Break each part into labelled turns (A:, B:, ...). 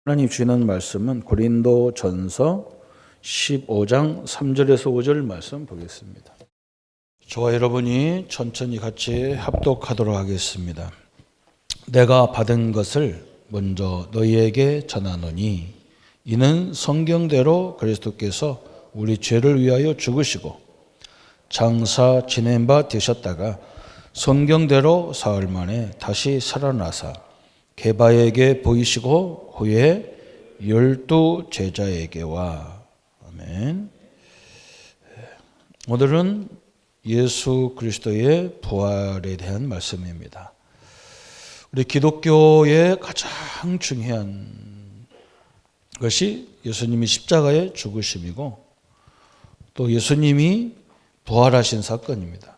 A: 하나님 주시는 말씀은 고린도전서 15장 3절에서 5절 말씀 보겠습니다. 저와 여러분이 천천히 같이 합독하도록 하겠습니다. 내가 받은 것을 먼저 너희에게 전하노니 이는 성경대로 그리스도께서 우리 죄를 위하여 죽으시고 장사 지낸 바 되셨다가 성경대로 사흘 만에 다시 살아나사 게바에게 보이시고 후에 12 제자에게와. 아멘. 오늘은 예수 그리스도의 부활에 대한 말씀입니다. 우리 기독교의 가장 중요한 것이 예수님이 십자가에 죽으심이고 또 예수님이 부활하신 사건입니다.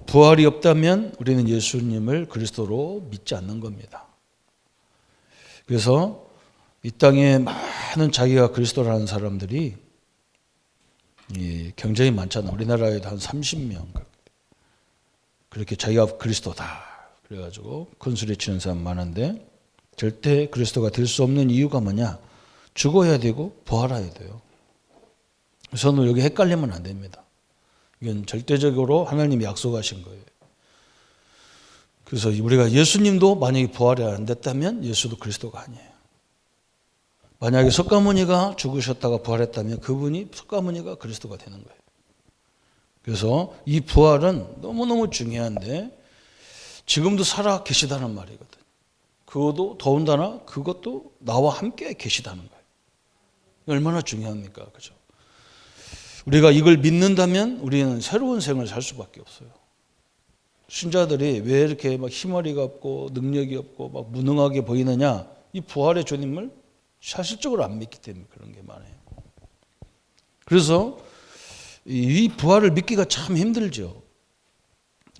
A: 부활이 없다면 우리는 예수님을 그리스도로 믿지 않는 겁니다. 그래서 이 땅에 많은 자기가 그리스도라는 사람들이 굉장히 많잖아요. 우리나라에도 한 30명 그렇게 자기가 그리스도다 그래가지고 큰소리 치는 사람 많은데 절대 그리스도가 될 수 없는 이유가 뭐냐? 죽어야 되고 부활해야 돼요. 그래서 여기 헷갈리면 안 됩니다. 이건 절대적으로 하나님이 약속하신 거예요. 그래서 우리가 예수님도 만약에 부활이 안 됐다면 예수도 그리스도가 아니에요. 만약에 석가모니가 죽으셨다가 부활했다면 그분이 석가모니가 그리스도가 되는 거예요. 그래서 이 부활은 너무너무 중요한데 지금도 살아 계시다는 말이거든요. 그것도 더군다나 그것도 나와 함께 계시다는 거예요. 얼마나 중요합니까? 그죠? 우리가 이걸 믿는다면 우리는 새로운 생을 살 수밖에 없어요. 신자들이 왜 이렇게 막 희머리가 없고 능력이 없고 막 무능하게 보이느냐? 이 부활의 주님을 사실적으로 안 믿기 때문에 그런 게 많아요. 그래서 이 부활을 믿기가 참 힘들죠.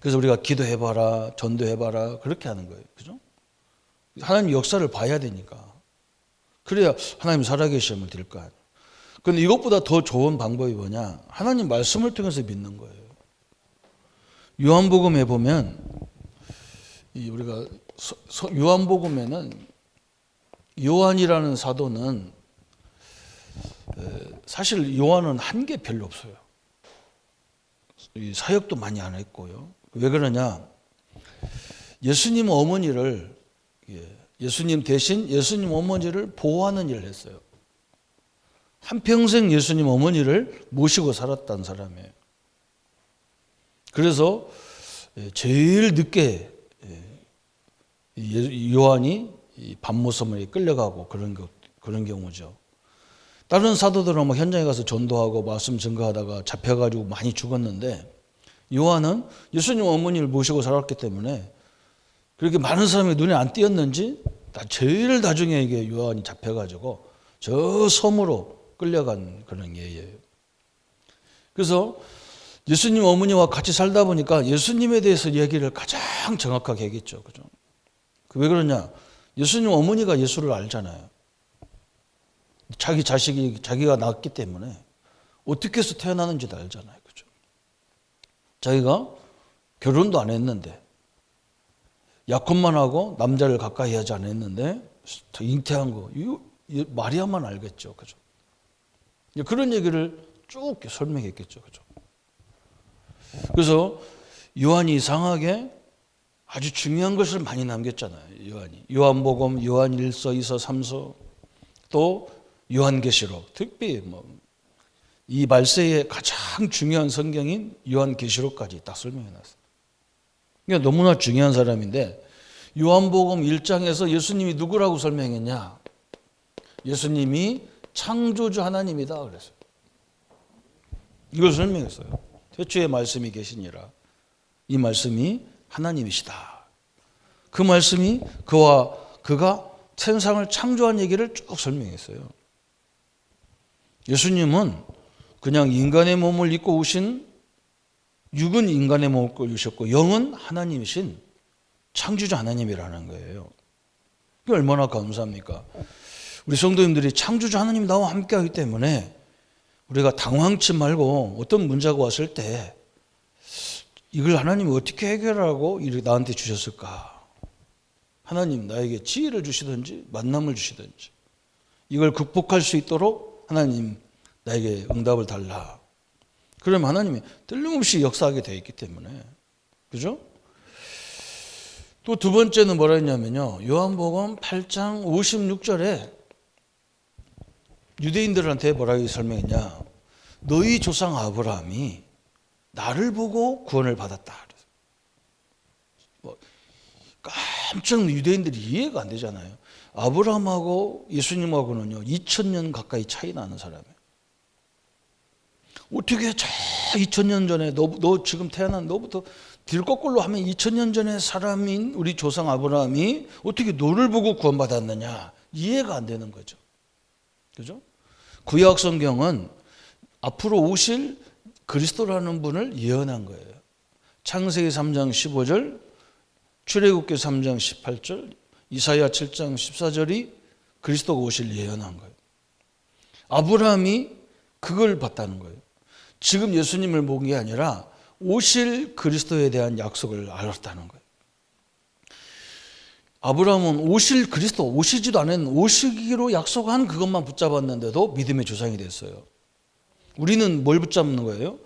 A: 그래서 우리가 기도해봐라, 전도해봐라 그렇게 하는 거예요. 그죠? 하나님 역사를 봐야 되니까. 그래야 하나님 살아계심을 될 거 아니에요. 그런데 이것보다 더 좋은 방법이 뭐냐? 하나님 말씀을 통해서 믿는 거예요. 요한복음에 보면 우리가 요한복음에는 요한이라는 사도는 사실 요한은 한 게 별로 없어요. 사역도 많이 안 했고요. 왜 그러냐? 예수님 어머니를 예수님 대신 예수님 어머니를 보호하는 일을 했어요. 한평생 예수님 어머니를 모시고 살았다는 사람이에요. 그래서 제일 늦게 요한이 밤모섬에 끌려가고 그런 경우죠. 다른 사도들은 뭐 현장에 가서 전도하고 말씀 증거하다가 잡혀가지고 많이 죽었는데 요한은 예수님 어머니를 모시고 살았기 때문에 그렇게 많은 사람이 눈에 안 띄었는지 제일 나중에 이게 요한이 잡혀가지고 저 섬으로 끌려간 그런 예예요. 그래서 예수님 어머니와 같이 살다 보니까 예수님에 대해서 얘기를 가장 정확하게 하겠죠. 그죠? 왜 그러냐? 예수님 어머니가 예수를 알잖아요. 자기 자식이 자기가 낳았기 때문에 어떻게 해서 태어나는지도 알잖아요. 그죠? 자기가 결혼도 안 했는데 약혼만 하고 남자를 가까이 하지 않았는데 잉태한 거 이거 마리아만 알겠죠. 그죠? 그런 얘기를 쭉 설명했겠죠. 그죠? 그래서 요한이 이상하게 아주 중요한 것을 많이 남겼잖아요. 요한이. 요한복음, 요한 1서, 2서, 3서, 또 요한계시록. 특히 이 말세의 가장 중요한 성경인 요한계시록까지 딱 설명해놨어요. 그러니까 너무나 중요한 사람인데 요한복음 1장에서 예수님이 누구라고 설명했냐? 예수님이 창조주 하나님이다 그랬어요. 이걸 설명했어요. 태초에 말씀이 계시니라. 이 말씀이 하나님이시다. 그 말씀이 그가 세상을 창조한 얘기를 쭉 설명했어요. 예수님은 그냥 인간의 몸을 입고 오신 육은 인간의 몸을 입고 오셨고 영은 하나님이신 창조주 하나님이라는 거예요. 이게 얼마나 감사합니까? 우리 성도님들이 창조주 하나님 나와 함께하기 때문에 우리가 당황치 말고 어떤 문제가 왔을 때 이걸 하나님이 어떻게 해결하고 나한테 주셨을까? 하나님 나에게 지혜를 주시든지 만남을 주시든지 이걸 극복할 수 있도록 하나님 나에게 응답을 달라. 그러면 하나님이 틀림없이 역사하게 되어 있기 때문에. 그죠? 또 두 번째는 뭐라 했냐면요. 요한복음 8장 56절에 유대인들한테 뭐라고 설명했냐. 너희 조상 아브라함이 나를 보고 구원을 받았다. 깜짝 유대인들이 이해가 안 되잖아요. 아브라함하고 예수님하고는요 2000년 가까이 차이 나는 사람이에요. 어떻게 저 2000년 전에 너 지금 태어난 너부터 뒤를 거꾸로 하면 2000년 전에 사람인 우리 조상 아브라함이 어떻게 너를 보고 구원받았느냐 이해가 안 되는 거죠. 그죠? 구약 성경은 앞으로 오실 그리스도라는 분을 예언한 거예요. 창세기 3장 15절, 출애굽기 3장 18절, 이사야 7장 14절이 그리스도가 오실 예언한 거예요. 아브라함이 그걸 봤다는 거예요. 지금 예수님을 본 게 아니라 오실 그리스도에 대한 약속을 알았다는 거예요. 아브라함은 오실 그리스도 오시지도 않은 오시기로 약속한 그것만 붙잡았는데도 믿음의 조상이 됐어요. 우리는 뭘 붙잡는 거예요?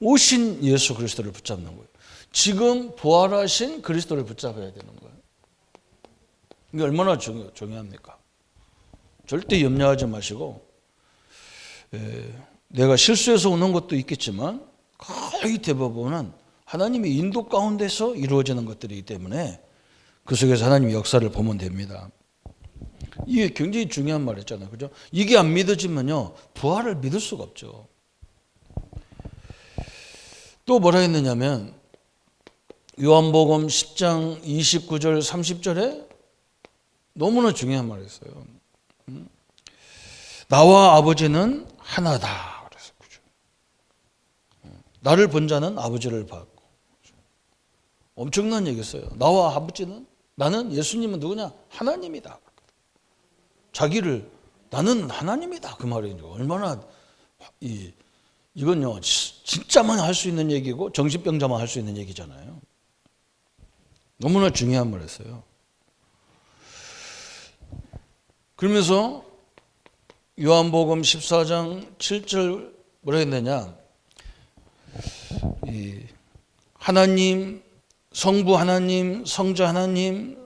A: 오신 예수 그리스도를 붙잡는 거예요. 지금 부활하신 그리스도를 붙잡아야 되는 거예요. 이게 얼마나 중요합니까? 절대 염려하지 마시고 내가 실수해서 오는 것도 있겠지만 거의 대부분은 하나님의 인도 가운데서 이루어지는 것들이기 때문에 그 속에서 하나님의 역사를 보면 됩니다. 이게 굉장히 중요한 말이잖아요. 그죠? 이게 안 믿어지면요 부활을 믿을 수가 없죠. 또 뭐라 했느냐면 요한복음 10장 29절 30절에 너무나 중요한 말이 있어요. 나와 아버지는 하나다. 그래서 그죠? 나를 본 자는 아버지를 봤고. 엄청난 얘기였어요. 나와 아버지는 나는 예수님은 누구냐? 하나님이다. 자기를 나는 하나님이다. 그 말이죠. 얼마나 이건요 진짜만 할 수 있는 얘기고 정신병자만 할 수 있는 얘기잖아요. 너무나 중요한 말이었어요. 그러면서 요한복음 14장 7절 뭐라 했느냐? 하나님, 성부 하나님, 성자 하나님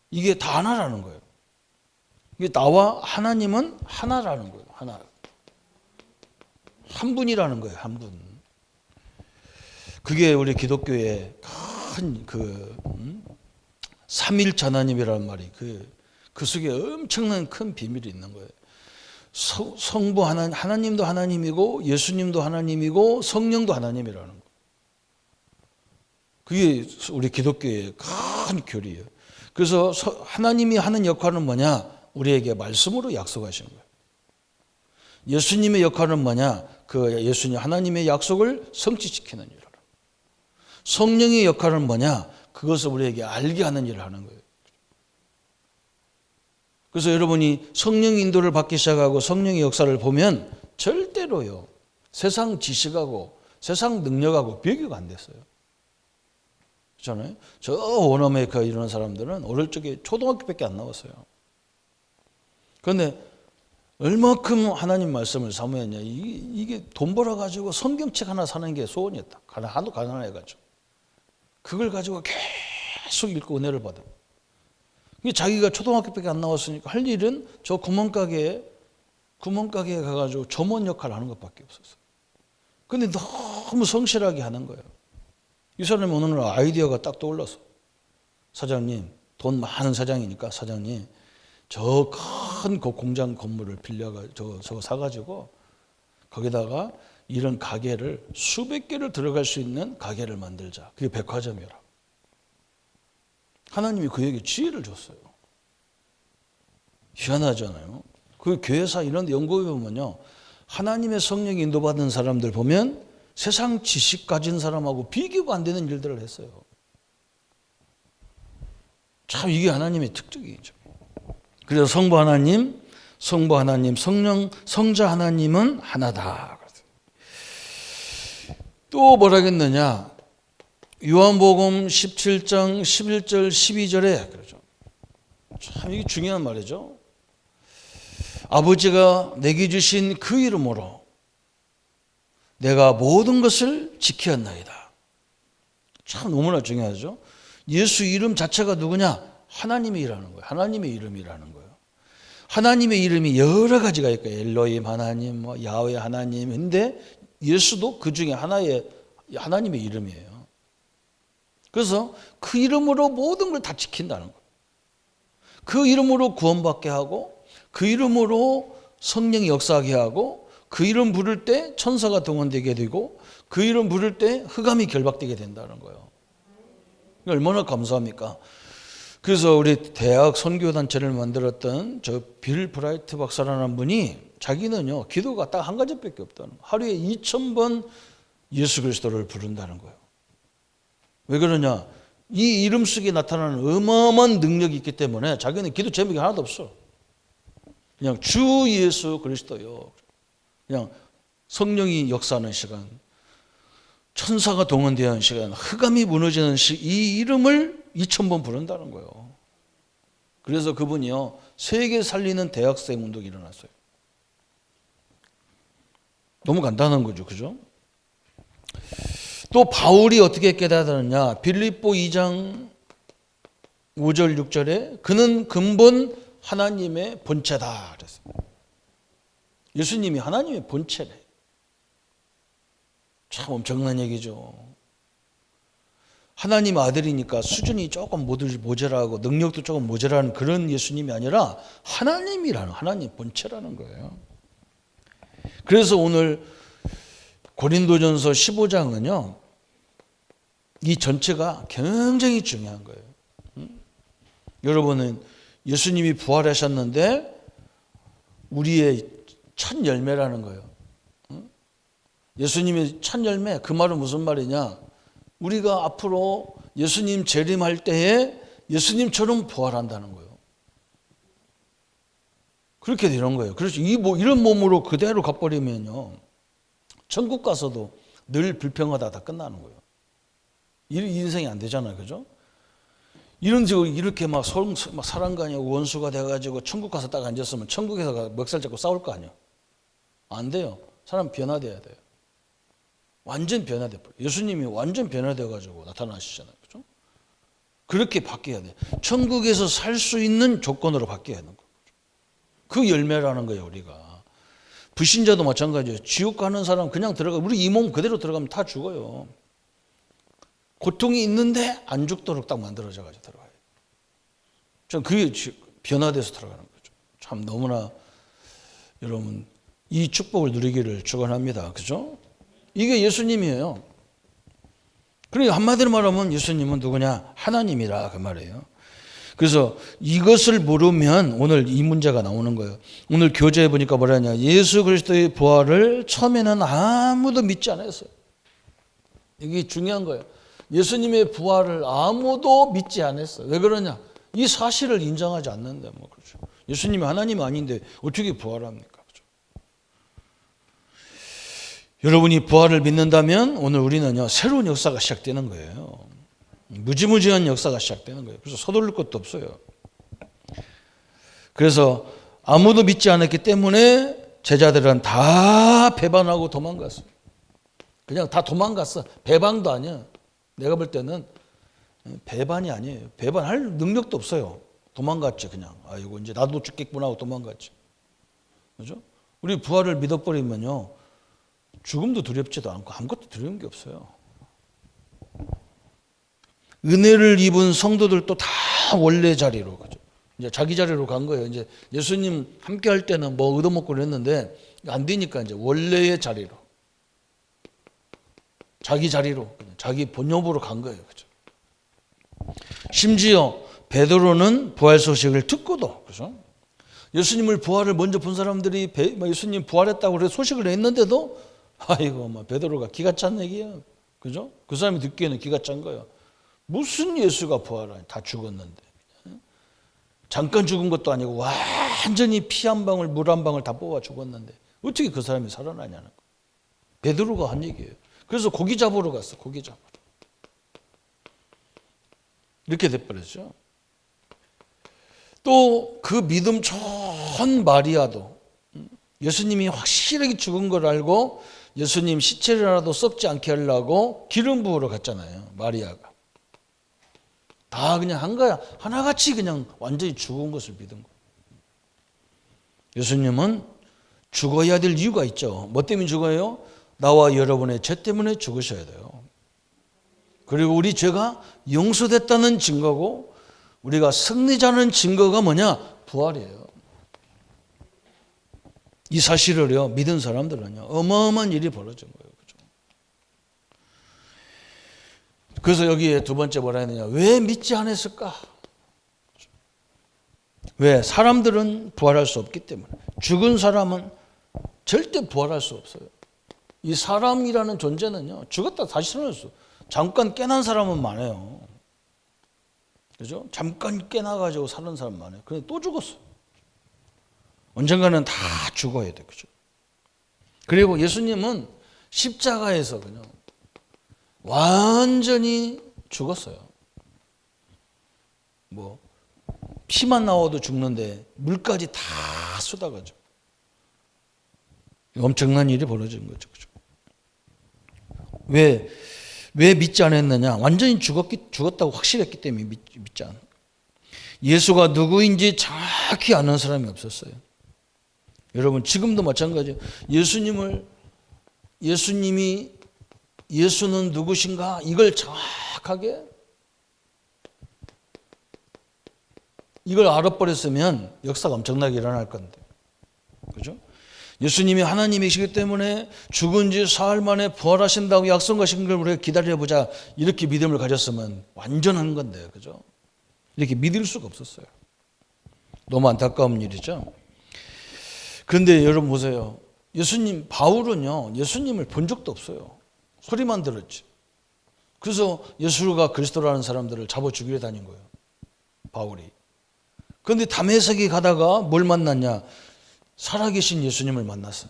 A: 이게 다 하나라는 거예요. 이게 나와 하나님은 하나라는 거예요. 하나. 한 분이라는 거예요. 한 분. 그게 우리 기독교의 큰 삼일체 하나님이라는 말이 그 속에 엄청난 큰 비밀이 있는 거예요. 성부 하나님도 하나님이고 예수님도 하나님이고 성령도 하나님이라는 거. 그게 우리 기독교의 큰 교리예요. 그래서 하나님이 하는 역할은 뭐냐? 우리에게 말씀으로 약속하신 거예요. 예수님의 역할은 뭐냐? 그 예수님 하나님의 약속을 성취시키는 일을. 성령의 역할은 뭐냐? 그것을 우리에게 알게 하는 일을 하는 거예요. 그래서 여러분이 성령 인도를 받기 시작하고 성령의 역사를 보면 절대로요 세상 지식하고 세상 능력하고 비교가 안 됐어요. 그렇잖아요. 저 원어메이커 이런 사람들은 어릴 적에 초등학교밖에 안 나왔어요. 그런데 얼마큼 하나님 말씀을 사모했냐. 이게 돈 벌어가지고 성경책 하나 사는 게 소원이었다. 하도 가난해가지고. 그걸 가지고 계속 읽고 은혜를 받아. 자기가 초등학교밖에 안 나왔으니까 할 일은 저 구멍가게에 가가지고 점원 역할을 하는 것밖에 없었어요. 근데 너무 성실하게 하는 거예요. 이 사람이 어느 날 아이디어가 딱 떠올라서 사장님, 돈 많은 사장이니까 사장님 저 큰 공장 건물을 빌려가 저거 사가지고 거기다가 이런 가게를 수백 개를 들어갈 수 있는 가게를 만들자. 그게 백화점이라. 하나님이 그에게 지혜를 줬어요. 희한하잖아요. 그 교회사 이런 데 연구해 보면요, 하나님의 성령이 인도받은 사람들 보면 세상 지식 가진 사람하고 비교가 안 되는 일들을 했어요. 참 이게 하나님의 특징이죠. 그래서 성부 하나님, 성령, 성자 하나님은 하나다. 또 뭐라 했느냐? 요한복음 17장 11절 12절에 그러죠. 참 이게 중요한 말이죠. 아버지가 내게 주신 그 이름으로 내가 모든 것을 지켰나이다. 참 너무나 중요하죠. 예수 이름 자체가 누구냐? 하나님의 이라는 거예요. 하나님의 이름이라는 거예요. 하나님의 이름이 여러 가지가 있고 엘로힘 하나님, 뭐 야훼 하나님. 근데 예수도 그 중에 하나의 하나님의 이름이에요. 그래서 그 이름으로 모든 걸 다 지킨다는 거예요. 그 이름으로 구원받게 하고 그 이름으로 성령이 역사하게 하고 그 이름 부를 때 천사가 동원되게 되고 그 이름 부를 때 흑암이 결박되게 된다는 거예요. 얼마나 감사합니까? 그래서 우리 대학 선교단체를 만들었던 저 빌 브라이트 박사라는 분이 자기는요 기도가 딱 한 가지밖에 없다는 거예요. 하루에 2000번 예수 그리스도를 부른다는 거예요. 왜 그러냐? 이 이름 속에 나타나는 어마어마한 능력이 있기 때문에 자기는 기도 제목이 하나도 없어. 그냥 주 예수 그리스도요. 그냥 성령이 역사하는 시간, 천사가 동원되는 시간, 흑암이 무너지는 이 이름을 2000번 부른다는 거예요. 그래서 그분이요 세계 살리는 대학생 운동이 일어났어요. 너무 간단한 거죠, 그죠? 또 바울이 어떻게 깨달았느냐? 빌립보 2장 5절 6절에 그는 근본 하나님의 본체다 그랬어요. 예수님이 하나님의 본체래. 참 엄청난 얘기죠. 하나님 아들이니까 수준이 조금 모자라고 능력도 조금 모자라는 그런 예수님이 아니라 하나님이라는 하나님 본체라는 거예요. 그래서 오늘 고린도전서 15장은요 이 전체가 굉장히 중요한 거예요. 여러분은 예수님이 부활하셨는데 우리의 첫 열매라는 거예요. 예수님의 첫 열매, 그 말은 무슨 말이냐? 우리가 앞으로 예수님 재림할 때에 예수님처럼 부활한다는 거예요. 그렇게 되는 거예요. 그래서 이런 몸으로 그대로 가버리면요 천국 가서도 늘 불평하다 다 끝나는 거예요. 이 인생이 안 되잖아요, 그죠? 이렇게 막 사랑간이고 원수가 돼가지고 천국 가서 딱 앉았으면 천국에서 멱살 잡고 싸울 거 아니에요? 안 돼요. 사람 변화돼야 돼요. 완전 변화돼 버려요. 예수님이 완전 변화돼가지고 나타나시잖아요, 그죠? 그렇게 바뀌어야 돼. 천국에서 살 수 있는 조건으로 바뀌어야 하는 거죠. 그 열매라는 거예요, 우리가. 불신자도 마찬가지예요. 지옥 가는 사람 그냥 우리 이 몸 그대로 들어가면 다 죽어요. 고통이 있는데 안 죽도록 딱 만들어져가지고 들어가요. 전 그게 변화돼서 들어가는 거죠. 참 너무나 여러분 이 축복을 누리기를 축원합니다. 그죠? 이게 예수님이에요. 그러니까 한마디로 말하면 예수님은 누구냐? 하나님이라 그 말이에요. 그래서 이것을 모르면 오늘 이 문제가 나오는 거예요. 오늘 교재에 보니까 뭐라냐? 예수 그리스도의 부활을 처음에는 아무도 믿지 않았어요. 이게 중요한 거예요. 예수님의 부활을 아무도 믿지 않았어요. 왜 그러냐? 이 사실을 인정하지 않는데 뭐 그렇죠. 예수님이 하나님이 아닌데 어떻게 부활합니까? 그렇죠? 여러분이 부활을 믿는다면 오늘 우리는요 새로운 역사가 시작되는 거예요. 무지무지한 역사가 시작되는 거예요. 그래서 서두를 것도 없어요. 그래서 아무도 믿지 않았기 때문에 제자들은 다 배반하고 도망갔어요. 그냥 다 도망갔어. 배반도 아니야. 내가 볼 때는 배반이 아니에요. 배반할 능력도 없어요. 도망갔지 그냥. 아이고 이제 나도 죽겠구나 하고 도망갔지. 그죠? 우리 부활을 믿어버리면요 죽음도 두렵지도 않고 아무것도 두려운 게 없어요. 은혜를 입은 성도들도 다 원래 자리로 그죠? 이제 자기 자리로 간 거예요. 이제 예수님 함께 할 때는 뭐 얻어먹고 그랬는데 안 되니까 이제 원래의 자리로. 자기 자리로, 자기 본업으로 간 거예요. 그죠? 심지어 베드로는 부활 소식을 듣고도, 그죠? 예수님을 부활을 먼저 본 사람들이 예수님 부활했다고 그래 소식을 했는데도, 아이고, 베드로가 기가 찬 얘기야. 그죠? 그 사람이 듣기에는 기가 찬 거예요. 무슨 예수가 부활하냐? 다 죽었는데. 잠깐 죽은 것도 아니고 완전히 피 한 방울, 물 한 방울 다 뽑아 죽었는데 어떻게 그 사람이 살아나냐는 거예요. 베드로가 한 얘기예요. 그래서 고기 잡으러 갔어. 고기 잡으러. 이렇게 돼버렸죠. 또 그 믿음 좋은 마리아도 예수님이 확실하게 죽은 걸 알고 예수님 시체라도 썩지 않게 하려고 기름 부으러 갔잖아요. 마리아가. 다 그냥 하나같이 그냥 완전히 죽은 것을 믿은 거예요. 예수님은 죽어야 될 이유가 있죠. 뭐 때문에 죽어요? 나와 여러분의 죄 때문에 죽으셔야 돼요. 그리고 우리 죄가 용서됐다는 증거고 우리가 승리자는 증거가 뭐냐? 부활이에요. 이 사실을요 믿은 사람들은요 어마어마한 일이 벌어진 거예요. 그죠? 그래서 여기에 두 번째 뭐라 했느냐? 왜 믿지 않았을까? 왜? 사람들은 부활할 수 없기 때문에. 죽은 사람은 절대 부활할 수 없어요. 이 사람이라는 존재는요 죽었다 다시 살아날 수. 잠깐 깨난 사람은 많아요. 그죠? 잠깐 깨나가지고 사는 사람 많아요. 근데 또 죽었어. 언젠가는 다 죽어야 돼. 그죠? 그리고 예수님은 십자가에서 그냥 완전히 죽었어요. 뭐 피만 나와도 죽는데 물까지 다 쏟아가지고 엄청난 일이 벌어진 거죠. 그죠? 왜 믿지 않았느냐? 완전히 죽었다고 확실했기 때문에 믿지 않아요. 예수가 누구인지 정확히 아는 사람이 없었어요. 여러분 지금도 마찬가지예요. 예수는 누구신가? 이걸 정확하게 이걸 알아버렸으면 역사가 엄청나게 일어날 건데. 그죠? 예수님이 하나님이시기 때문에 죽은 지 사흘 만에 부활하신다고 약속하신 걸 우리가 기다려보자. 이렇게 믿음을 가졌으면 완전한 건데. 그죠? 이렇게 믿을 수가 없었어요. 너무 안타까운 일이죠. 그런데 여러분 보세요. 바울은요, 예수님을 본 적도 없어요. 소리만 들었지. 그래서 예수가 그리스도라는 사람들을 잡아 죽이려 다닌 거예요. 바울이. 그런데 다메섹에 가다가 뭘 만났냐? 살아계신 예수님을 만났어.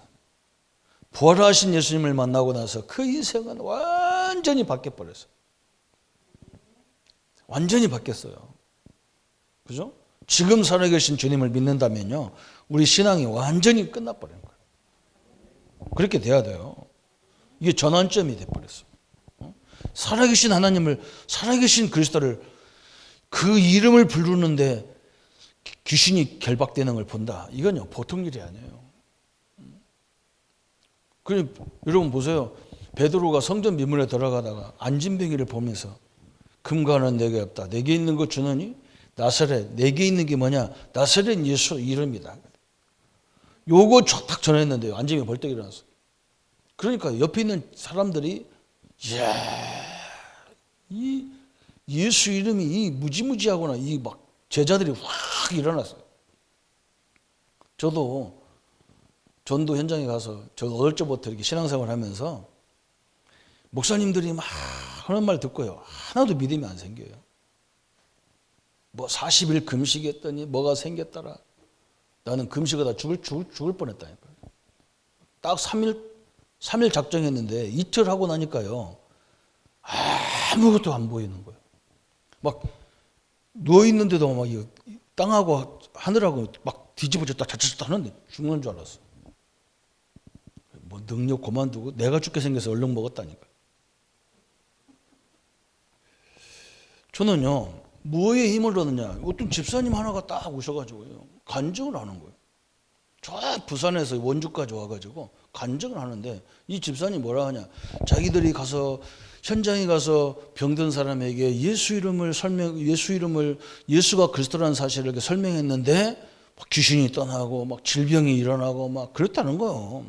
A: 부활하신 예수님을 만나고 나서 그 인생은 완전히 바뀌어버렸어요. 완전히 바뀌었어요. 그죠? 지금 살아계신 주님을 믿는다면요, 우리 신앙이 완전히 끝나버리는 거예요. 그렇게 돼야 돼요. 이게 전환점이 돼버렸어요. 살아계신 하나님을, 살아계신 그리스도를, 그 이름을 부르는데 귀신이 결박되는 걸 본다. 이건요 보통 일이 아니에요. 여러분 보세요. 베드로가 성전 미문에 들어가다가 안진뱅이를 보면서 금과는 내게 없다. 내게 있는 거 주느니 나사렛. 내게 있는 게 뭐냐? 나사렛 예수 이름이다. 요거 딱 전했는데요. 안진뱅이 벌떡 일어났어. 그러니까 옆에 있는 사람들이 이야, 이 예수 이름이 이 무지무지하구나. 이 막 제자들이 확 일어났어요. 저도 전도 현장에 가서 저 어릴 적부터 이렇게 신앙생활 하면서 목사님들이 막 하는 말 듣고요. 하나도 믿음이 안 생겨요. 뭐 40일 금식했더니 뭐가 생겼더라. 나는 금식하다 죽을 뻔했다니까요. 딱 3일 작정했는데 이틀 하고 나니까요. 아무것도 안 보이는 거예요. 막 누워있는데도 막 땅하고 하늘하고 막 뒤집어졌다 자칫 하는데 죽는 줄 알았어. 뭐 능력 그만두고 내가 죽게 생겨서 얼른 먹었다니까. 저는요, 뭐에 힘을 얻느냐? 어떤 집사님 하나가 딱 오셔가지고요, 간증을 하는 거예요. 저 부산에서 원주까지 와가지고 간증을 하는데 이 집사님 뭐라 하냐? 자기들이 가서 현장에 가서 병든 사람에게 예수가 그리스도라는 사실을 이렇게 설명했는데 막 귀신이 떠나고 막 질병이 일어나고 막 그랬다는 거예요.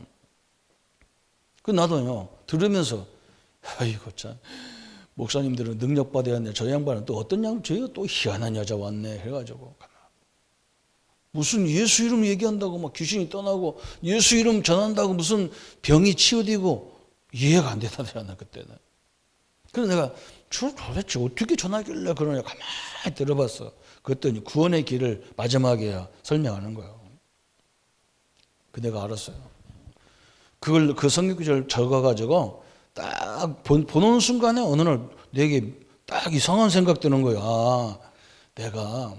A: 그 나도요 들으면서 아이고 참 목사님들은 능력 받아야 하는데 저 양반은 또 어떤 저희가 또 희한한 여자 왔네 해가지고 무슨 예수 이름 얘기한다고 막 귀신이 떠나고 예수 이름 전한다고 무슨 병이 치유되고 이해가 안 되더라고요 그때는. 그래서 내가 도대체 어떻게 전하길래 그러냐 가만히 들어봤어. 그랬더니 구원의 길을 마지막에야 설명하는 거예요. 그 내가 알았어요. 그 성경구절 적어가지고 딱 보는 순간에 어느 날 내게 딱 이상한 생각 드는 거야. 내가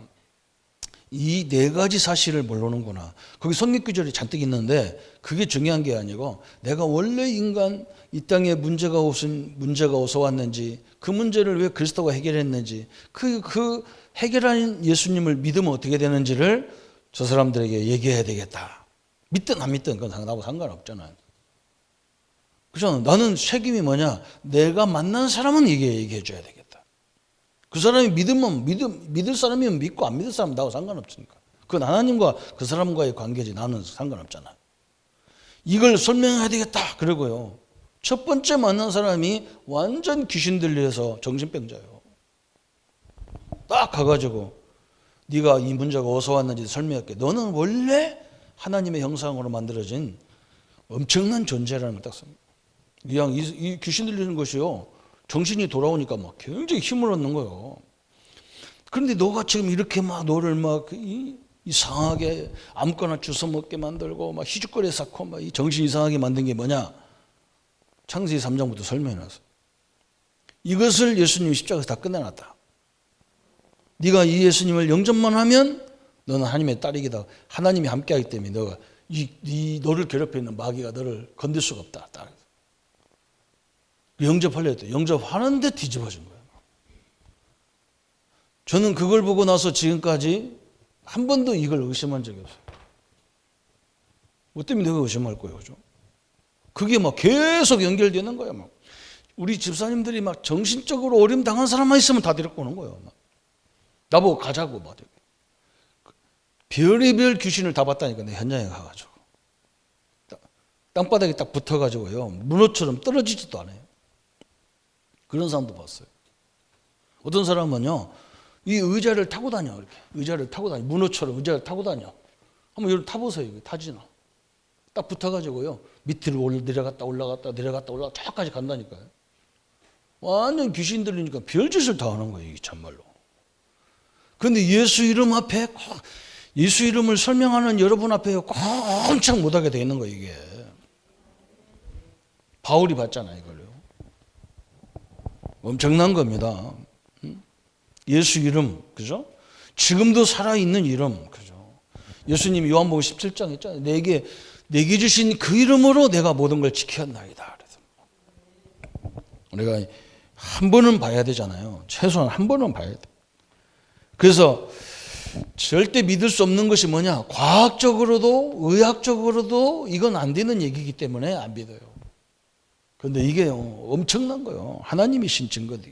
A: 이 네 가지 사실을 모르는구나. 거기 성립구절이 잔뜩 있는데 그게 중요한 게 아니고 내가 원래 인간 이 땅에 문제가 어디서 왔는지 그 문제를 왜 그리스도가 해결했는지 그 해결한 예수님을 믿으면 어떻게 되는지를 저 사람들에게 얘기해야 되겠다. 믿든 안 믿든 그건 나하고 상관없잖아요. 그죠? 나는 책임이 뭐냐? 내가 만난 사람은 얘기해 줘야 되겠다. 그 사람이 믿을 사람이면 믿고 안 믿을 사람은 나하고 상관없으니까. 그건 하나님과 그 사람과의 관계지 나는 상관없잖아요. 이걸 설명해야 되겠다. 그러고요. 첫 번째 만난 사람이 완전 귀신 들려서 정신병자예요. 딱 가가지고 네가 이 문제가 어디서 왔는지 설명할게. 너는 원래 하나님의 형상으로 만들어진 엄청난 존재라는 걸 딱 씁니다. 이 귀신 들리는 것이요. 정신이 돌아오니까 막 굉장히 힘을 얻는 거예요. 그런데 너가 지금 이렇게 막 너를 막 이상하게 아무거나 주워 먹게 만들고 막 희죽거리 쌓고 막 이 정신 이상하게 만든 게 뭐냐? 창세기 3장부터 설명해 놨어. 이것을 예수님이 십자가에서 다 끝내놨다. 네가 이 예수님을 영접만 하면 너는 하나님의 딸이기다. 하나님이 함께하기 때문에 너가 너를 괴롭혀 있는 마귀가 너를 건들 수가 없다. 딱. 영접하려 했대. 영접하는데 뒤집어진 거예요. 저는 그걸 보고 나서 지금까지 한 번도 이걸 의심한 적이 없어요. 뭐 때문에 내가 의심할 거예요, 그죠? 그게 막 계속 연결되는 거예요. 막 우리 집사님들이 막 정신적으로 어려움 당한 사람만 있으면 다 데리고 오는 거예요. 막. 나보고 가자고 막. 별의별 귀신을 다 봤다니까 내 현장에 가가지고 땅바닥에 딱 붙어가지고요 문어처럼 떨어지지도 않아요. 그런 사람도 봤어요. 어떤 사람은요 이 의자를 타고 다녀. 이렇게 의자를 타고 다녀. 문어처럼 의자를 타고 다녀. 한번 이걸 타보세요. 이거 타지나. 딱 붙어가지고요 밑으로 내려갔다 올라갔다 저까지 간다니까요. 완전 귀신 들리니까 별짓을 다 하는 거예요. 이게 참말로. 그런데 예수 이름 앞에 예수 이름을 설명하는 여러분 앞에 꼼짝 못하게 돼 있는 거예요. 이게 바울이 봤잖아요. 이걸요. 엄청난 겁니다. 예수 이름, 그죠? 지금도 살아있는 이름, 그죠? 예수님이 요한복음 17장 했잖아요. 내게 주신 그 이름으로 내가 모든 걸 지켰나이다. 그래서 우리가 한 번은 봐야 되잖아요. 최소한 한 번은 봐야 돼. 그래서 절대 믿을 수 없는 것이 뭐냐? 과학적으로도 의학적으로도 이건 안 되는 얘기이기 때문에 안 믿어요. 그런데 이게 엄청난 거예요. 하나님이신 증거들이.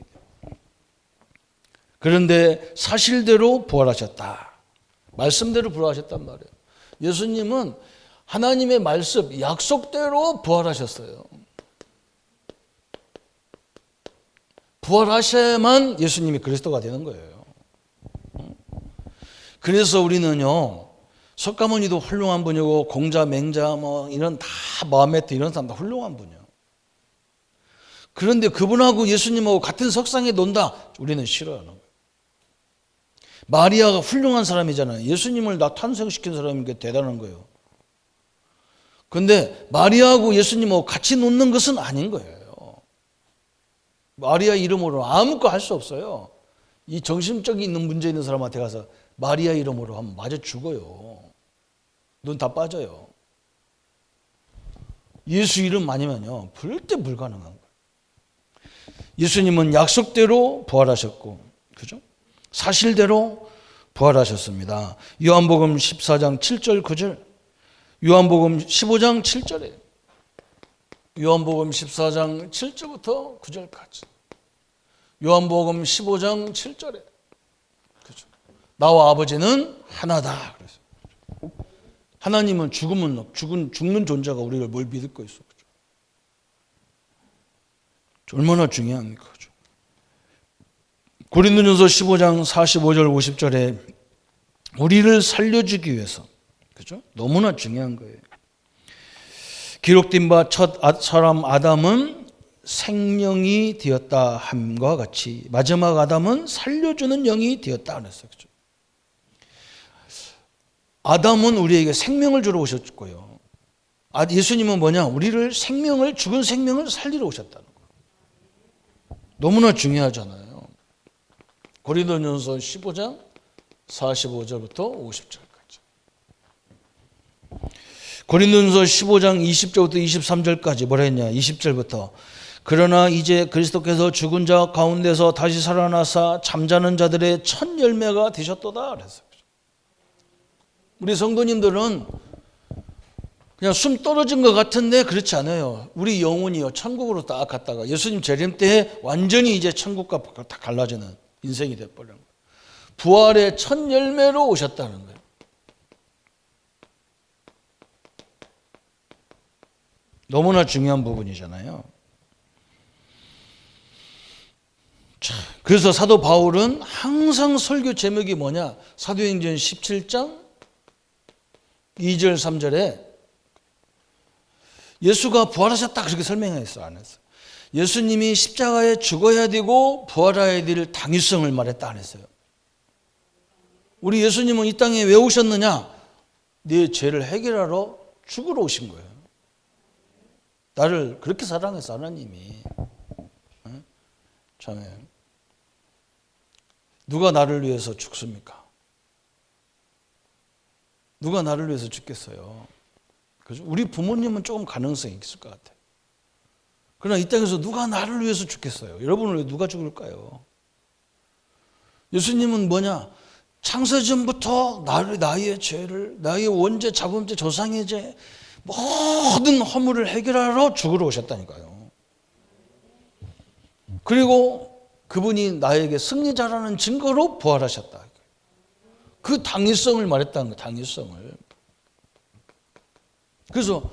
A: 그런데 사실대로 부활하셨다. 말씀대로 부활하셨단 말이에요. 예수님은 하나님의 말씀, 약속대로 부활하셨어요. 부활하셔야만 예수님이 그리스도가 되는 거예요. 그래서 우리는요, 석가모니도 훌륭한 분이고, 공자, 맹자, 이런 다 마호메트 이런 사람 다 훌륭한 분이에요. 그런데 그분하고 예수님하고 같은 석상에 논다. 우리는 싫어하는 거예요. 마리아가 훌륭한 사람이잖아요. 예수님을 탄생시킨 사람인 게 대단한 거예요. 그런데 마리아하고 예수님하고 같이 놓는 것은 아닌 거예요. 마리아 이름으로 아무것도 할 수 없어요. 이 정신적인 있는 문제 있는 사람한테 가서 마리아 이름으로 하면 맞아 죽어요. 눈 다 빠져요. 예수 이름 아니면요 절대 불가능한 거예요. 예수님은 약속대로 부활하셨고, 그죠? 사실대로 부활하셨습니다. 요한복음 14장 7절 9절, 요한복음 15장 7절에 요한복음 14장 7절부터 9절까지, 요한복음 15장 7절에 그죠? 나와 아버지는 하나다. 그래서 하나님은 죽는 존재가 우리를 뭘 믿을 거 있어? 그죠? 얼마나 중요합니까? 그죠? 고린도전서 15장 45절 50절에 우리를 살려주기 위해서, 그죠? 너무나 중요한 거예요. 기록된 바 첫 사람 아담은 생명이 되었다 함과 같이 마지막 아담은 살려주는 영이 되었다 그랬어요. 그죠? 아담은 우리에게 생명을 주러 오셨고요. 예수님은 뭐냐? 우리를 죽은 생명을 살리러 오셨다는 거예요. 너무나 중요하잖아요. 고린도전서 15장 45절부터 50절까지. 고린도전서 15장 20절부터 23절까지 뭐라 했냐? 20절부터 그러나 이제 그리스도께서 죽은 자 가운데서 다시 살아나사 잠자는 자들의 첫 열매가 되셨도다 그랬어요. 우리 성도님들은 그냥 숨 떨어진 것 같은데 그렇지 않아요. 우리 영혼이요 천국으로 딱 갔다가 예수님 재림 때에 완전히 이제 천국과 다 갈라지는 인생이 돼버린 거예요. 부활의 첫 열매로 오셨다는 거예요. 너무나 중요한 부분이잖아요. 그래서 사도 바울은 항상 설교 제목이 뭐냐? 사도행전 17장 2절 3절에 예수가 부활하셨다 그렇게 설명했어, 안 했어? 예수님이 십자가에 죽어야 되고 부활해야 될 당위성을 말했다 안 했어요? 우리 예수님은 이 땅에 왜 오셨느냐? 네 죄를 해결하러 죽으러 오신 거예요. 나를 그렇게 사랑했어 하나님이. 참에 누가 나를 위해서 죽습니까? 누가 나를 위해서 죽겠어요? 그죠? 우리 부모님은 조금 가능성이 있을 것 같아요. 그러나 이 땅에서 누가 나를 위해서 죽겠어요? 여러분을 왜 누가 죽을까요? 예수님은 뭐냐? 창세전부터 나의 죄를, 나의 원죄, 자범죄, 조상의 죄, 모든 허물을 해결하러 죽으러 오셨다니까요. 그리고 그분이 나에게 승리자라는 증거로 부활하셨다. 그 당위성을 말했다는 거예요. 당위성을. 그래서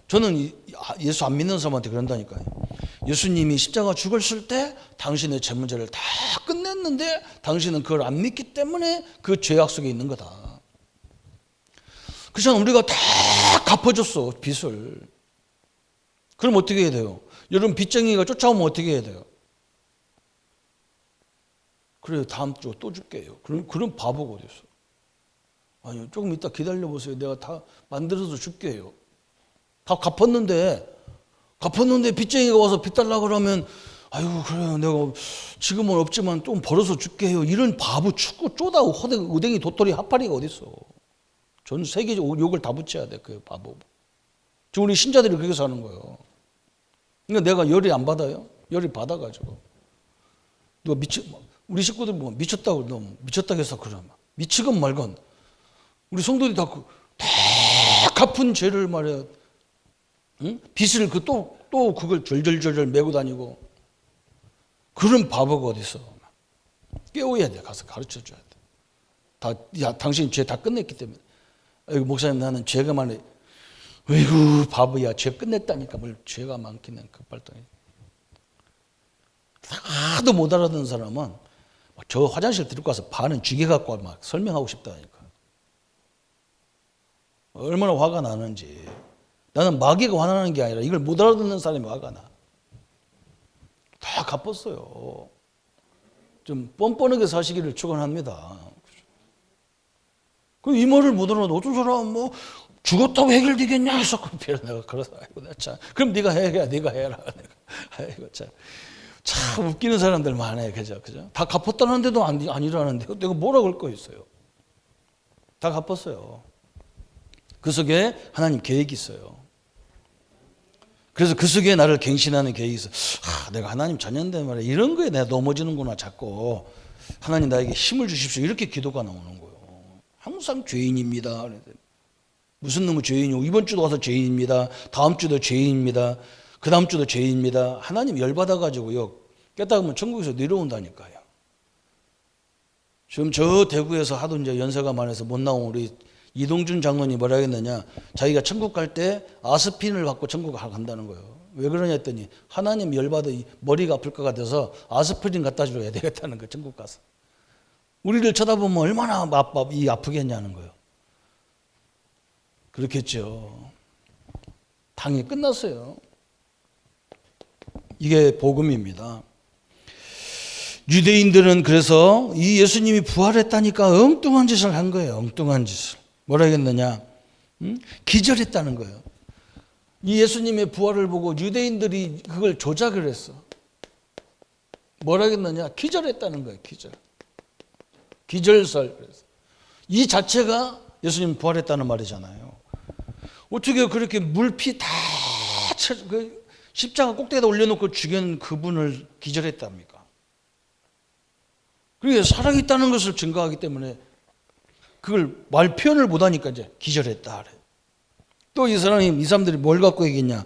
A: 저는 예수 안 믿는 사람한테 그런다니까요. 예수님이 십자가 죽었을 때 당신의 죄 문제를 다 끝냈는데 당신은 그걸 안 믿기 때문에 그 죄악 속에 있는 거다. 그래서 우리가 다 갚아줬어, 빚을. 그럼 어떻게 해야 돼요? 여러분 빚쟁이가 쫓아오면 어떻게 해야 돼요? 그래요, 다음 주 또 줄게요. 그런 바보가 어디 있어? 아니요, 조금 이따 기다려보세요. 내가 다 만들어서 줄게요. 다 갚았는데 빚쟁이가 와서 빚 달라고 그러면 아이고 그래요, 내가 지금은 없지만 좀 벌어서 줄게요. 이런 바보 축구 쪼다고 우댕이 도토리 핫파리가 어디 있어? 전 세계적 욕을 다 붙여야 돼, 그 바보. 지금 우리 신자들이 그렇게 사는 거예요. 그러니까 내가 열이 안 받아요? 열이 받아가지고 누가 우리 식구들 보면 미쳤다고 너무 미쳤다고 해서 그러면 미치건 말건 우리 성도들이 다 갚은 죄를 말이야, 응? 빚을 또 그걸 절절절절 메고 다니고 그런 바보가 어디 있어? 깨워야 돼. 가서 가르쳐 줘야 돼. 야, 당신 죄 다 끝냈기 때문에. 아이고 목사님 나는 죄가 많네. 아이고 바보야, 죄 끝냈다니까 뭘 죄가 많기는 급발동이. 하도 못 알아듣는 사람은 저 화장실 데리고 가서 반은 쥐게 갖고 막 설명하고 싶다니까. 얼마나 화가 나는지. 나는 마귀가 화나는 게 아니라 이걸 못 알아듣는 사람이 화가 나. 다 갚았어요. 좀 뻔뻔하게 사시기를 축원합니다. 그럼 이 말을 못 알아도 어떤 사람은 뭐 죽었다고 해결되겠냐 해서 내가 그래서 아이고 나 참. 그럼 네가 해라. 내가 아이고 참 웃기는 사람들 많아요. 그죠? 다 갚았다는데도 아니라는데 내가 뭐라 그럴 거 있어요. 다 갚았어요. 그 속에 하나님 계획이 있어요. 그래서 그 속에 나를 갱신하는 계획이 있어. 내가 하나님 자녀인데 말이야. 이런 거에 내가 넘어지는구나 자꾸. 하나님 나에게 힘을 주십시오. 이렇게 기도가 나오는 거예요. 항상 죄인입니다. 무슨 놈의 죄인이고 이번 주도 와서 죄인입니다. 다음 주도 죄인입니다. 그 다음 주도 죄인입니다. 하나님 열받아가지고요. 깨닫으면 천국에서 내려온다니까요. 지금 저 대구에서 하도 이제 연세가 많아서 못 나온 우리 이동준 장로님이 뭐라 했느냐. 자기가 천국 갈 때 아스피린을 받고 천국 간다는 거예요. 왜 그러냐 했더니 하나님 열받아 머리가 아플 것 같아서 아스피린 갖다 줘야 되겠다는 거예요. 천국 가서. 우리를 쳐다보면 얼마나 아프겠냐는 거예요. 그렇겠죠. 당연히 끝났어요. 이게 복음입니다. 유대인들은 그래서 이 예수님이 부활했다니까 엉뚱한 짓을 한 거예요. 엉뚱한 짓을. 뭐라 했느냐? 기절했다는 거예요. 이 예수님의 부활을 보고 유대인들이 그걸 조작을 했어. 뭐라 했느냐? 기절했다는 거예요. 기절설. 그래서 이 자체가 예수님 부활했다는 말이잖아요. 어떻게 그렇게 물피 다 십자가 꼭대기에다 올려놓고 죽인 그분을 기절했답니까? 그게 살아있다는 것을 증거하기 때문에 그걸 말 표현을 못하니까 이제 기절했다 그래. 또 이 사람들이 뭘 갖고 얘기했냐?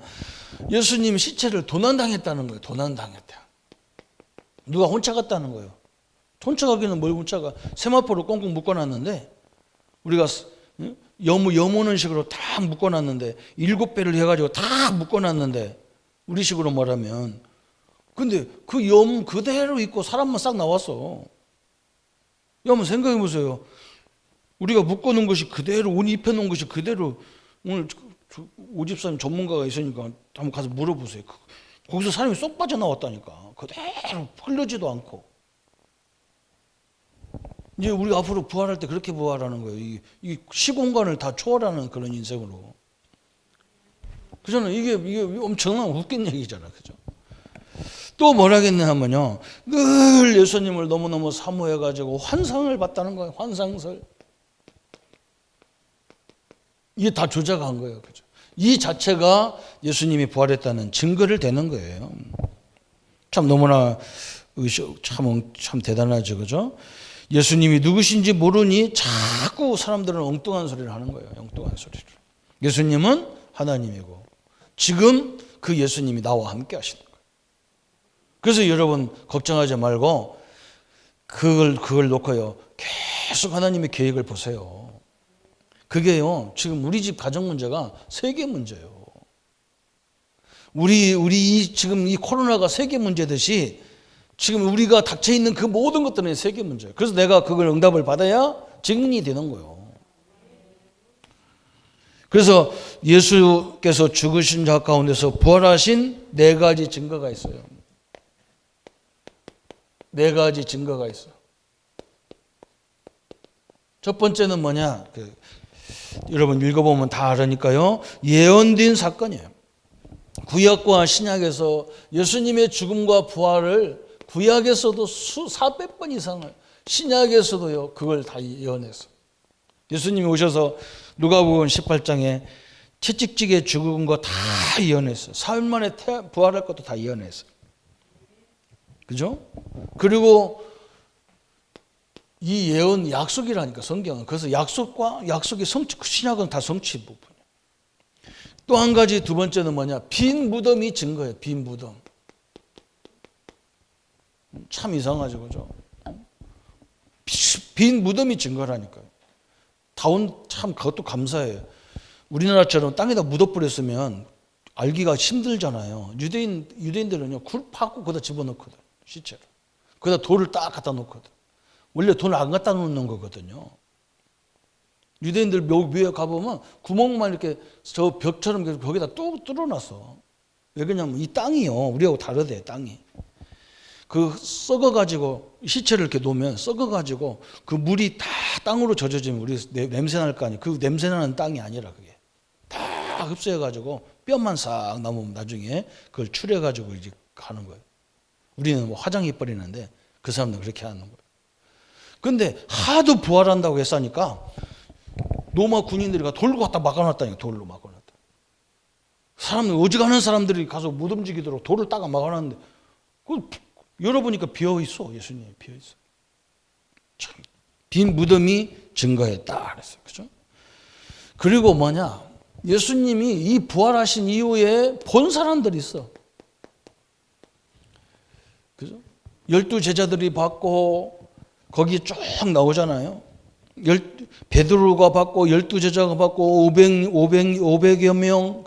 A: 예수님 시체를 도난당했다는 거예요. 도난당했다. 누가 훔쳐갔다는 거예요. 훔쳐가기는 뭘 훔쳐가? 세마포로 꽁꽁 묶어놨는데 우리가 여무는 식으로 다 묶어놨는데 7배를 해가지고 다 묶어놨는데 우리식으로 말하면 근데 그 염 그대로 있고 사람만 싹 나왔어. 한번 생각해 보세요. 우리가 묶어놓은 것이 그대로 옷 입혀놓은 것이 그대로 오늘 오집사님 전문가가 있으니까 한번 가서 물어보세요. 거기서 사람이 쏙 빠져나왔다니까. 그대로 흘러지도 않고. 이제 우리 앞으로 부활할 때 그렇게 부활하는 거예요. 이 시공간을 다 초월하는 그런 인생으로. 그잖아요. 이게 엄청난 웃긴 얘기잖아. 그죠? 또 뭐라겠냐 하면요. 늘 예수님을 너무너무 사모해가지고 환상을 봤다는 거예요. 환상설. 이게 다 조작한 거예요. 그죠? 이 자체가 예수님이 부활했다는 증거를 대는 거예요. 참 너무나 참 대단하죠. 그죠? 예수님이 누구신지 모르니 자꾸 사람들은 엉뚱한 소리를 하는 거예요. 엉뚱한 소리를. 예수님은 하나님이고 지금 그 예수님이 나와 함께 하시는 거예요. 그래서 여러분 걱정하지 말고 그걸 놓고요. 계속 하나님의 계획을 보세요. 그게요. 지금 우리 집 가정 문제가 세계 문제예요. 우리 지금 이 코로나가 세계 문제듯이 지금 우리가 닥쳐 있는 그 모든 것들은 세계 문제예요. 그래서 내가 그걸 응답을 받아야 증인이 되는 거예요. 그래서 예수께서 죽으신 자 가운데서 부활하신 4가지 증거가 있어요. 4가지 증거가 있어요. 첫 번째는 뭐냐? 여러분 읽어보면 다 알으니까요. 예언된 사건이에요. 구약과 신약에서 예수님의 죽음과 부활을 구약에서도 400번 이상을 신약에서도요. 그걸 다 예언했어요. 예수님이 오셔서 누가복음 18장에 채찍질에 죽은 거 다 예언했어요. 사흘 만에 부활할 것도 다 예언했어요. 그죠? 그리고 이 예언 약속이라니까 성경은. 그래서 약속이 신약은 다 성취 부분이에요. 또 한 가지 두 번째는 뭐냐? 빈 무덤이 증거예요. 빈 무덤. 참 이상하죠. 그죠? 빈 무덤이 증거라니까요. 참 그것도 감사해요. 우리나라처럼 땅에다 묻어버렸으면 알기가 힘들잖아요. 유대인들은요, 굴 파고 거기다 집어넣거든. 시체를. 거기다 돌을 딱 갖다 놓거든. 원래 돈을 안 갖다 놓는 거거든요. 유대인들 묘에 가보면 구멍만 이렇게 저 벽처럼 거기다 뚝 뚫어놨어. 왜 그러냐면 이 땅이요. 우리하고 다르대, 땅이. 그 썩어가지고 시체를 이렇게 놓으면 썩어가지고 그 물이 다 땅으로 젖어지면 우리 냄새 날 거 아니에요. 그 냄새 나는 땅이 아니라 그게. 다 흡수해가지고 뼈만 싹 남으면 나중에 그걸 추려가지고 이제 하는 거예요. 우리는 뭐 화장해 버리는데 그 사람들은 그렇게 하는 거예요. 근데 하도 부활한다고 했으니까 로마 군인들이 돌로 갖다 막아놨다니까. 돌로 막아놨다. 사람들 어지간한 사람들이 가서 못 움직이도록 돌을 딱 막아놨는데 그걸 열어보니까 비어있어. 예수님이 비어있어. 참, 빈 무덤이 증거했다 그랬어요. 그죠? 그리고 뭐냐? 예수님이 이 부활하신 이후에 본 사람들이 있어. 그죠? 12 제자들이 받고 거기 쭉 나오잖아요. 베드로가 받고 12 제자가 받고 500여 명.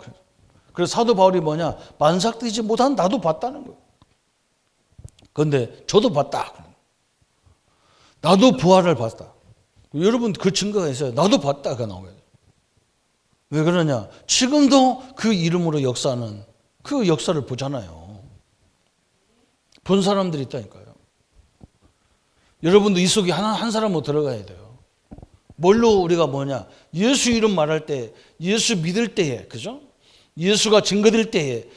A: 그래서 사도 바울이 뭐냐? 만삭되지 못한 나도 봤다는 거예요. 그런데 저도 봤다. 나도 부활을 봤다. 여러분 그 증거가 있어요. 나도 봤다가 나와요. 왜 그러냐? 지금도 그 이름으로 역사하는 그 역사를 보잖아요. 본 사람들이 있다니까요. 여러분도 이 속에 한 사람으로 들어가야 돼요. 뭘로 우리가 뭐냐? 예수 이름 말할 때, 예수 믿을 때에, 그죠? 예수가 증거될 때에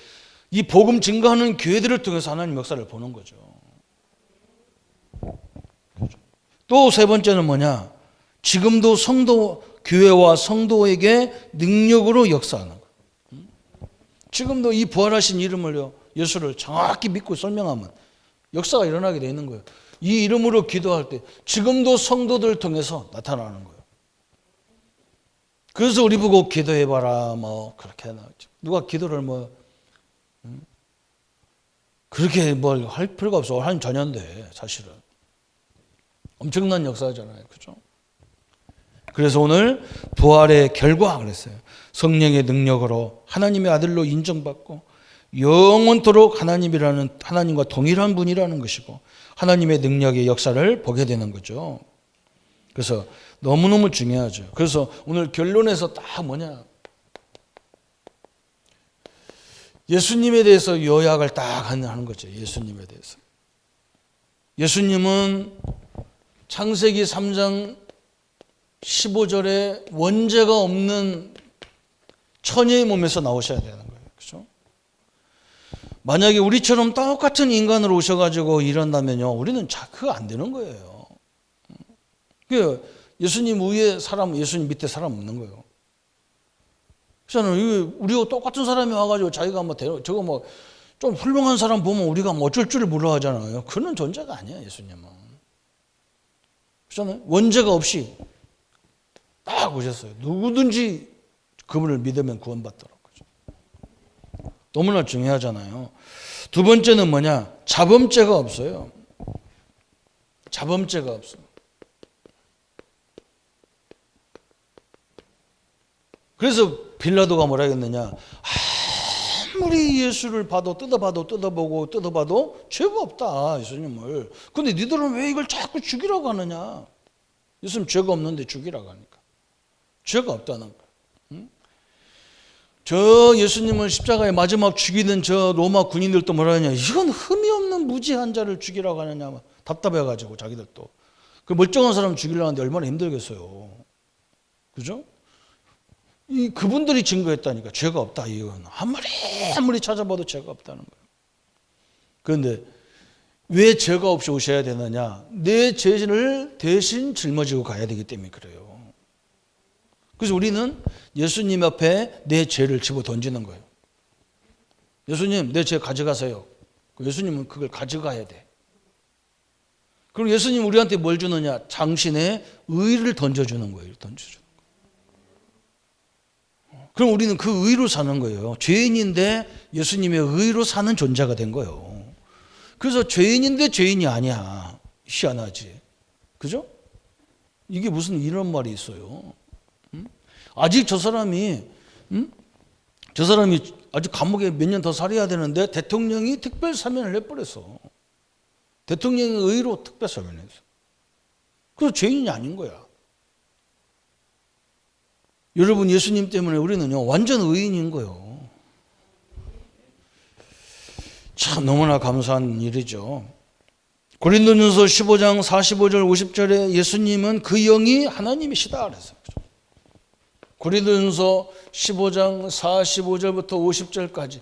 A: 이 복음 증거하는 교회들을 통해서 하나님 역사를 보는 거죠. 또 세 번째는 뭐냐? 지금도 성도, 교회와 성도에게 능력으로 역사하는 거예요. 지금도 이 부활하신 이름을요, 예수를 정확히 믿고 설명하면 역사가 일어나게 되어 있는 거예요. 이 이름으로 기도할 때 지금도 성도들 통해서 나타나는 거예요. 그래서 우리 보고 기도해봐라 뭐 그렇게 나오죠. 누가 기도를 뭐 그렇게 뭘 할 필요가 없어. 하나님 자녀인데 사실은 엄청난 역사잖아요. 그죠? 그래서 오늘 부활의 결과 그랬어요. 성령의 능력으로 하나님의 아들로 인정받고 영원토록 하나님과 동일한 분이라는 것이고 하나님의 능력의 역사를 보게 되는 거죠. 그래서 너무너무 중요하죠. 그래서 오늘 결론에서 딱 뭐냐, 예수님에 대해서 요약을 딱 하는 거죠. 예수님에 대해서. 예수님은 창세기 3장 15절에 원죄가 없는 처녀의 몸에서 나오셔야 되는 거예요. 그렇죠? 만약에 우리처럼 똑같은 인간으로 오셔가지고 이런다면요, 우리는 그거 안 되는 거예요. 예수님 위에 사람, 예수님 밑에 사람 없는 거예요. 그렇잖아요. 우리가 똑같은 사람이 와가지고 자기가 저거 뭐 좀 훌륭한 사람 보면 우리가 뭐 어쩔 줄 몰라 하잖아요. 그런 존재가 아니야, 예수님은. 그렇잖아요. 원죄가 없이 딱 오셨어요. 누구든지 그분을 믿으면 구원받도록. 너무나 중요하잖아요. 두 번째는 뭐냐? 자범죄가 없어요. 자범죄가 없어요. 그래서 빌라도가 뭐라 했느냐? 아무리 예수를 봐도 뜯어봐도 죄가 없다, 예수님을. 근데 니들은 왜 이걸 자꾸 죽이라고 하느냐? 예수님 죄가 없는데 죽이라고 하니까. 죄가 없다는 거예요. 응? 저 예수님을 십자가에 마지막 죽이는 저 로마 군인들도 뭐라 하냐? 이건 흠이 없는 무지한 자를 죽이라고 하느냐? 답답해가지고 자기들도. 그 멀쩡한 사람 죽이려고 하는데 얼마나 힘들겠어요. 그죠? 그분들이 증거했다니까 죄가 없다. 이건 아무리 찾아봐도 죄가 없다는 거예요. 그런데 왜 죄가 없이 오셔야 되느냐? 내 죄를 대신 짊어지고 가야 되기 때문에 그래요. 그래서 우리는 예수님 앞에 내 죄를 집어 던지는 거예요. 예수님, 내 죄 가져가세요. 예수님은 그걸 가져가야 돼. 그럼 예수님 우리한테 뭘 주느냐? 당신의 의를 던져주는 거예요. 던져주는 거예요. 그럼 우리는 그 의로 사는 거예요. 죄인인데 예수님의 의로 사는 존재가 된 거예요. 그래서 죄인인데 죄인이 아니야. 희한하지. 그죠? 이게 무슨 이런 말이 있어요. 아직 저 사람이 아직 감옥에 몇 년 더 살아야 되는데 대통령이 특별 사면을 해버렸어. 대통령의 의로 특별 사면했어. 그래서 죄인이 아닌 거야. 여러분, 예수님 때문에 우리는요 완전 의인인 거예요. 참 너무나 감사한 일이죠. 고린도전서 15장 45절 50절에 예수님은 그 영이 하나님이시다 그랬어요. 고린도전서 15장 45절부터 50절까지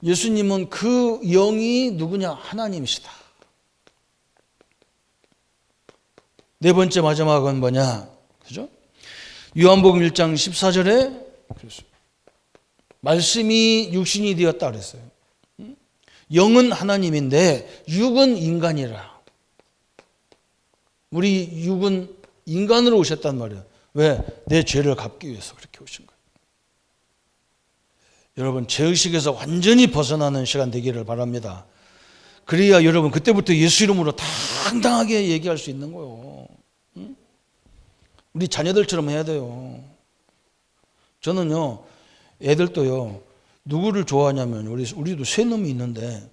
A: 예수님은 그 영이 누구냐? 하나님이시다. 네 번째 마지막은 뭐냐? 그죠? 요한복음 1장 14절에 말씀이 육신이 되었다 그랬어요. 영은 하나님인데 육은 인간이라. 우리 육은 인간으로 오셨단 말이에요. 왜? 내 죄를 갚기 위해서 그렇게 오신 거예요. 여러분, 죄의식에서 완전히 벗어나는 시간 되기를 바랍니다. 그래야 여러분 그때부터 예수 이름으로 당당하게 얘기할 수 있는 거예요. 우리 자녀들처럼 해야 돼요. 저는요, 애들도요, 누구를 좋아하냐면, 우리도 세 놈이 있는데,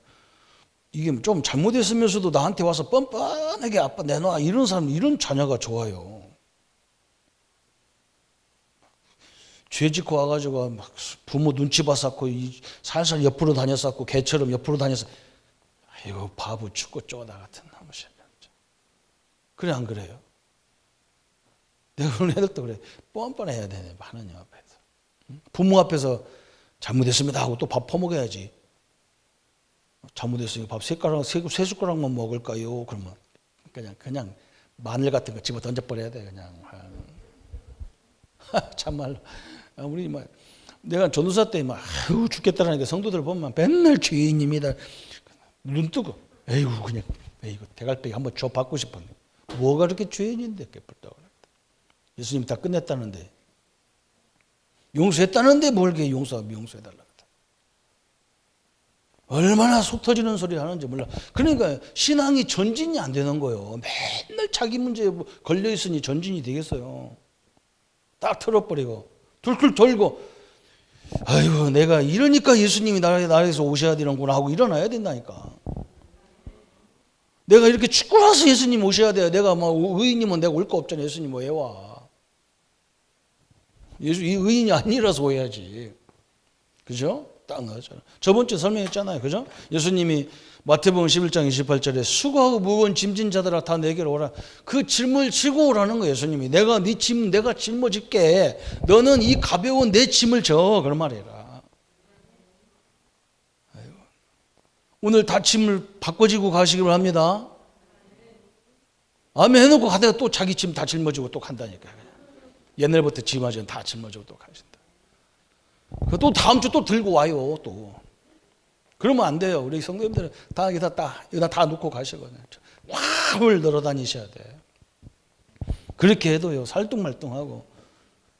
A: 이게 좀 잘못했으면서도 나한테 와서 뻔뻔하게 아빠 내놔. 이런 사람, 이런 자녀가 좋아요. 죄 짓고 와가지고 막 부모 눈치 봤었고, 살살 옆으로 다녔었고, 개처럼 옆으로 다녔어. 아이고, 바보 죽고 쪼다 같은 나무새. 그래, 안 그래요? 내가 우리 애들도 그래. 뻔뻔해야 되네, 하나님 앞에서. 부모 앞에서 잘못했습니다 하고 또 밥 퍼먹어야지. 잘못했으니까 밥 세 숟가락만 먹을까요? 그러면 그냥 마늘 같은 거 집어 던져버려야 돼, 그냥. 참말로 우리 막 내가 전도사 때 막 죽겠다라니까 성도들 보면 맨날 주인님이다 눈 뜨고 에이구 그냥 에이구 대갈배기 한번 줘 받고 싶었네. 뭐가 그렇게 주인인데 깨끗다고 예수님 다 끝냈다는데 용서했다는데 뭘 이렇게 용서해달라고 얼마나 속 터지는 소리 하는지 몰라. 그러니까 신앙이 전진이 안 되는 거예요. 맨날 자기 문제에 걸려 있으니 전진이 되겠어요. 딱 털어버리고 둘둘 돌고 아이고 내가 이러니까 예수님이 나에게서 오셔야 되는구나 하고 일어나야 된다니까. 내가 이렇게 죽고 나서 예수님 오셔야 돼요. 내가 뭐 의인이면 내가 올 거 없잖아. 예수님 왜 와? 이 의인이 아니라서 오야지. 그죠? 딱 나왔잖아. 저번 주에 설명했잖아요. 그죠? 예수님이 마태복음 11장 28절에 수고하고 무거운 짐진 자들아 다 내게로 오라. 그 짐을 지고 오라는 거예요. 예수님이. 내가 네 짐 내가 짊어질게. 너는 이 가벼운 내 짐을 져. 그런 말이라. 아이고. 오늘 다 짐을 바꿔지고 가시기를 합니다. 아멘 해놓고 가다가 또 자기 짐 다 짊어지고 또 간다니까. 옛날부터 짐하지는 다 짊어지고 또 가신다. 또 다음 주 또 들고 와요. 또 그러면 안 돼요. 우리 성도님들은 여기다 다 놓고 가시거든요. 확을 늘어 다니셔야 돼. 그렇게 해도요 살뚱말뚱하고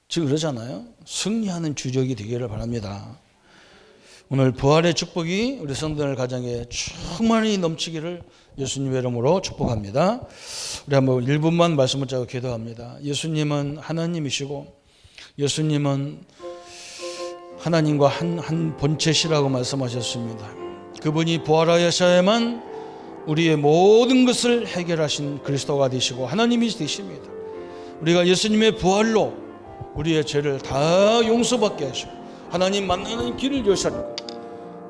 A: 지금 그러잖아요. 승리하는 주적이 되기를 바랍니다. 오늘 부활의 축복이 우리 성도들 가정에 충만히 넘치기를 예수님의 이름으로 축복합니다. 우리 한번 1분만 말씀을 짜고 기도합니다. 예수님은 하나님이시고 예수님은 하나님과 한 본체시라고 말씀하셨습니다. 그분이 부활하셔야만 우리의 모든 것을 해결하신 그리스도가 되시고 하나님이 되십니다. 우리가 예수님의 부활로 우리의 죄를 다 용서받게 하시고 하나님 만나는 길을 여셨고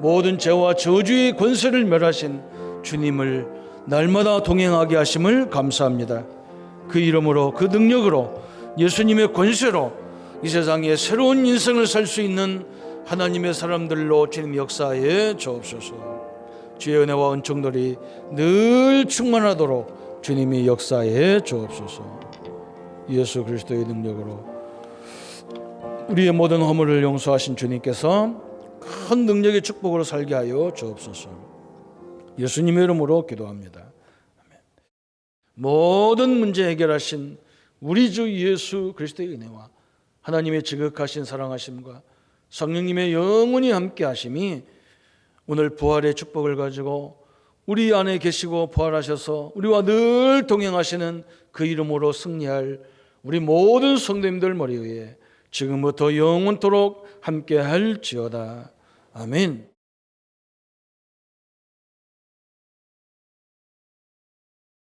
A: 모든 죄와 저주의 권세를 멸하신 주님을 날마다 동행하게 하심을 감사합니다. 그 이름으로 그 능력으로 예수님의 권세로 이 세상에 새로운 인생을 살 수 있는 하나님의 사람들로 주님 역사에 주옵소서. 주의 은혜와 은총들이 늘 충만하도록 주님이 역사에 주옵소서. 예수 그리스도의 능력으로 우리의 모든 허물을 용서하신 주님께서 큰 능력의 축복으로 살게 하여 주옵소서. 예수님의 이름으로 기도합니다. 아멘. 모든 문제 해결하신 우리 주 예수 그리스도의 은혜와 하나님의 지극하신 사랑하심과 성령님의 영원히 함께 하심이 오늘 부활의 축복을 가지고 우리 안에 계시고 부활하셔서 우리와 늘 동행하시는 그 이름으로 승리할 우리 모든 성도님들 머리 위에 지금부터 영원토록 함께 할지어다. 아멘.